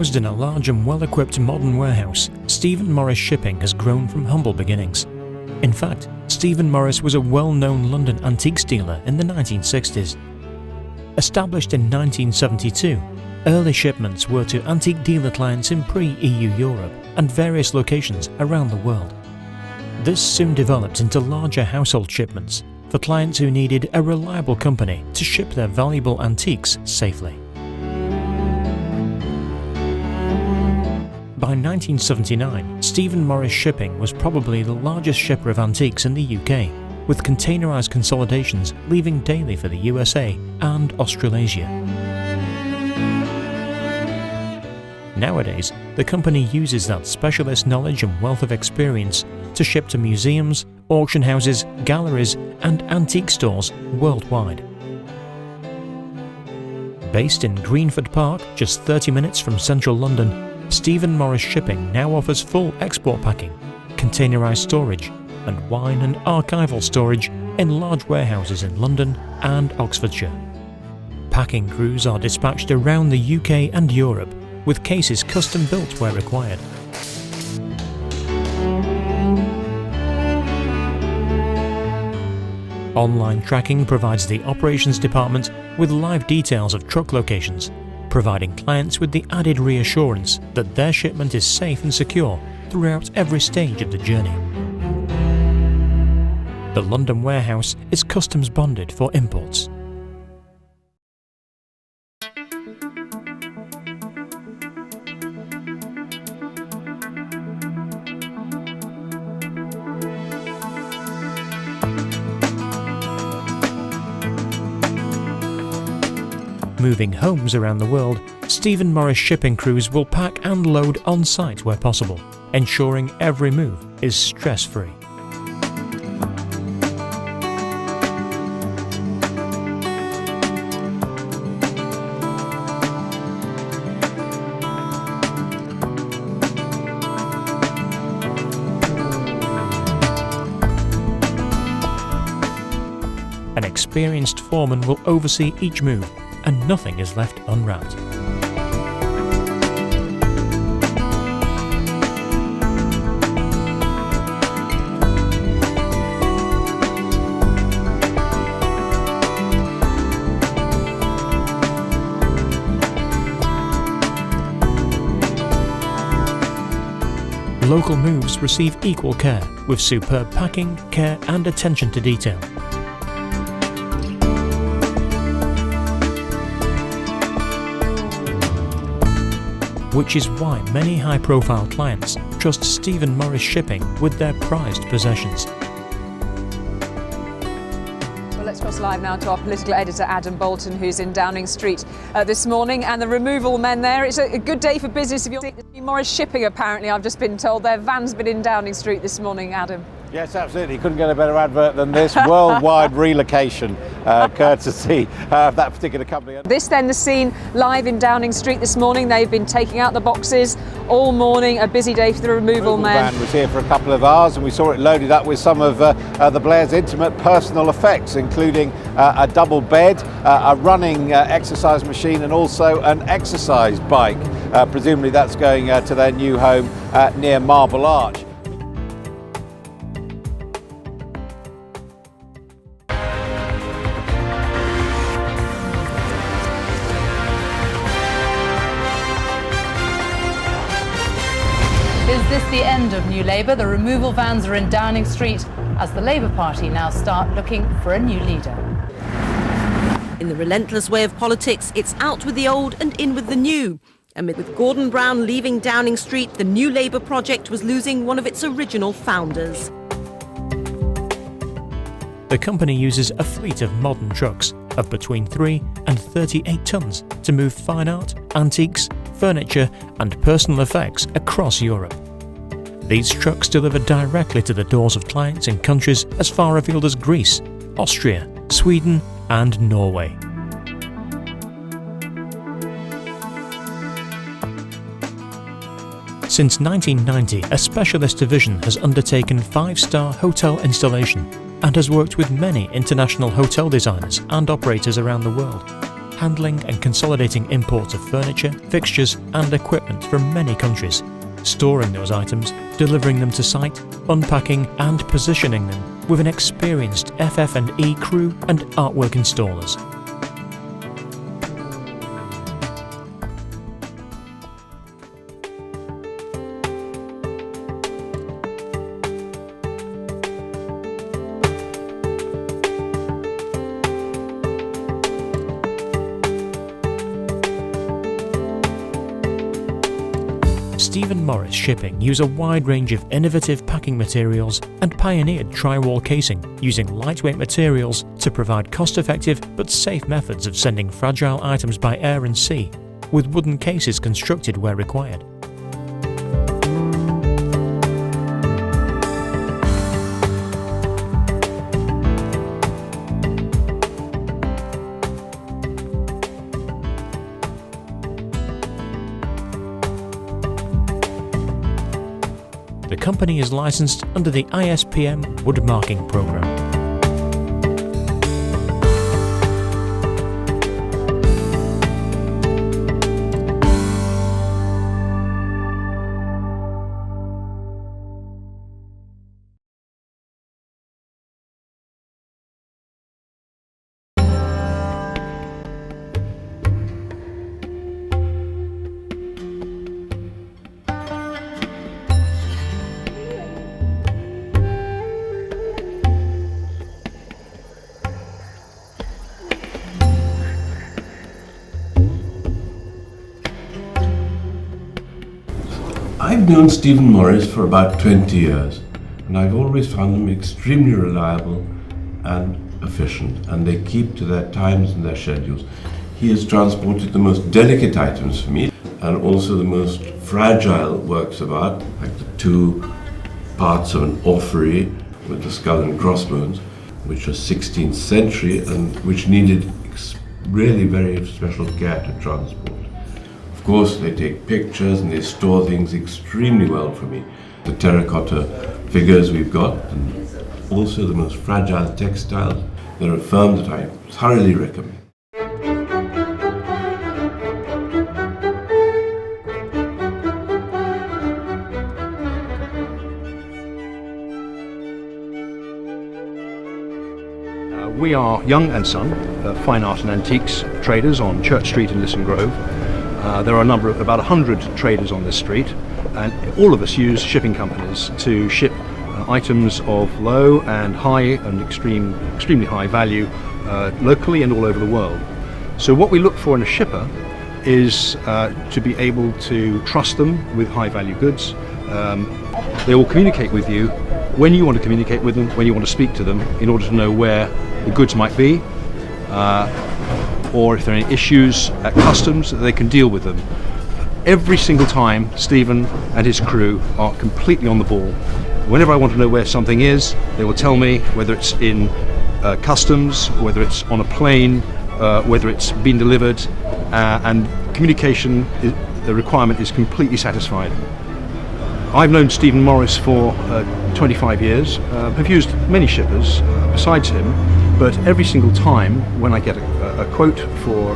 Housed in a large and well-equipped modern warehouse, Stephen Morris Shipping has grown from humble beginnings. In fact, Stephen Morris was a well-known London antiques dealer in the 1960s. Established in 1972, early shipments were to antique dealer clients in pre-EU Europe and various locations around the world. This soon developed into larger household shipments for clients who needed a reliable company to ship their valuable antiques safely. By 1979, Stephen Morris Shipping was probably the largest shipper of antiques in the UK, with containerised consolidations leaving daily for the USA and Australasia. Nowadays, the company uses that specialist knowledge and wealth of experience to ship to museums, auction houses, galleries and antique stores worldwide. Based in Greenford Park, just 30 minutes from central London, Stephen Morris Shipping now offers full export packing, containerised storage and wine and archival storage in large warehouses in London and Oxfordshire. Packing crews are dispatched around the UK and Europe, with cases custom built where required. Online tracking provides the operations department with live details of truck locations, providing clients with the added reassurance that their shipment is safe and secure throughout every stage of the journey. The London warehouse is customs bonded for imports. Moving homes around the world, Stephen Morris Shipping crews will pack and load on site where possible, ensuring every move is stress-free. An experienced foreman will oversee each move, and nothing is left unwrapped. Local moves receive equal care, with superb packing, care and attention to detail. Which is why many high-profile clients trust Stephen Morris Shipping with their prized possessions. Well, let's cross live now to our political editor Adam Bolton, who's in Downing Street this morning, and the removal men there. It's a good day for business if you're Morris Shipping, apparently. I've just been told their van's been in Downing Street this morning, Adam. Yes, absolutely. Couldn't get a better advert than this. Worldwide relocation, courtesy of that particular company. This then the scene live in Downing Street this morning. They've been taking out the boxes all morning. A busy day for the removal men. Van was here for a couple of hours and we saw it loaded up with some of the Blairs' intimate personal effects, including a double bed, a running exercise machine and also an exercise bike. Presumably that's going to their new home near Marble Arch. Is this the end of New Labour? The removal vans are in Downing Street as the Labour Party now start looking for a new leader. In the relentless way of politics, it's out with the old and in with the new. And with Gordon Brown leaving Downing Street, the New Labour project was losing one of its original founders. The company uses a fleet of modern trucks of between 3 and 38 tonnes to move fine art, antiques, furniture and personal effects across Europe. These trucks deliver directly to the doors of clients in countries as far afield as Greece, Austria, Sweden and Norway. Since 1990, a specialist division has undertaken 5-star hotel installation and has worked with many international hotel designers and operators around the world. handling and consolidating imports of furniture, fixtures and equipment from many countries, storing those items, delivering them to site, unpacking and positioning them with an experienced FF&E crew and artwork installers. Stephen Morris Shipping use a wide range of innovative packing materials and pioneered tri-wall casing using lightweight materials to provide cost-effective but safe methods of sending fragile items by air and sea, with wooden cases constructed where required. The company is licensed under the ISPM wood marking program. I've known Stephen Morris for about 20 years, and I've always found them extremely reliable and efficient, and they keep to their times and their schedules. He has transported the most delicate items for me, and also the most fragile works of art, like the two parts of an orphery with the skull and crossbones, which was 16th century and which needed really very special care to transport. Of course, they take pictures and they store things extremely well for me. The terracotta figures we've got, and also the most fragile textiles, they're a firm that I thoroughly recommend. We are Young and Son, fine art and antiques traders on Church Street in Lisson Grove. There are about 100 traders on this street, and all of us use shipping companies to ship items of low and high and extremely high value locally and all over the world. So what we look for in a shipper is to be able to trust them with high value goods. They will communicate with you when you want to communicate with them, when you want to speak to them, in order to know where the goods might be, or if there are any issues at customs, that they can deal with them. Every single time, Stephen and his crew are completely on the ball. Whenever I want to know where something is, they will tell me, whether it's in customs, whether it's on a plane, whether it's been delivered, and communication, the requirement is completely satisfied. I've known Stephen Morris for 25 years. I've used many shippers besides him, but every single time when I get a quote for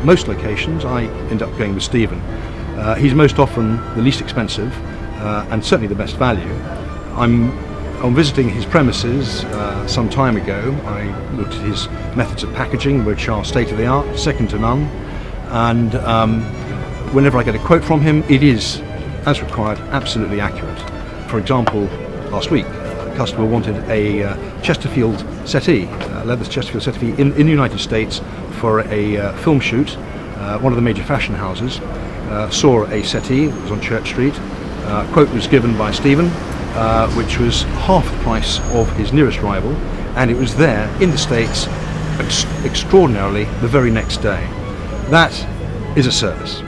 most locations, I end up going with Stephen. He's most often the least expensive and certainly the best value. On visiting his premises some time ago, I looked at his methods of packaging, which are state-of-the-art, second to none, and whenever I get a quote from him, it is, as required, absolutely accurate. For example, last week, a customer wanted a Chesterfield settee, leather Chesterfield settee in the United States for a film shoot. One of the major fashion houses saw a settee, it was on Church Street. Quote was given by Stephen, which was half the price of his nearest rival, and it was there in the States extraordinarily the very next day. That is a service.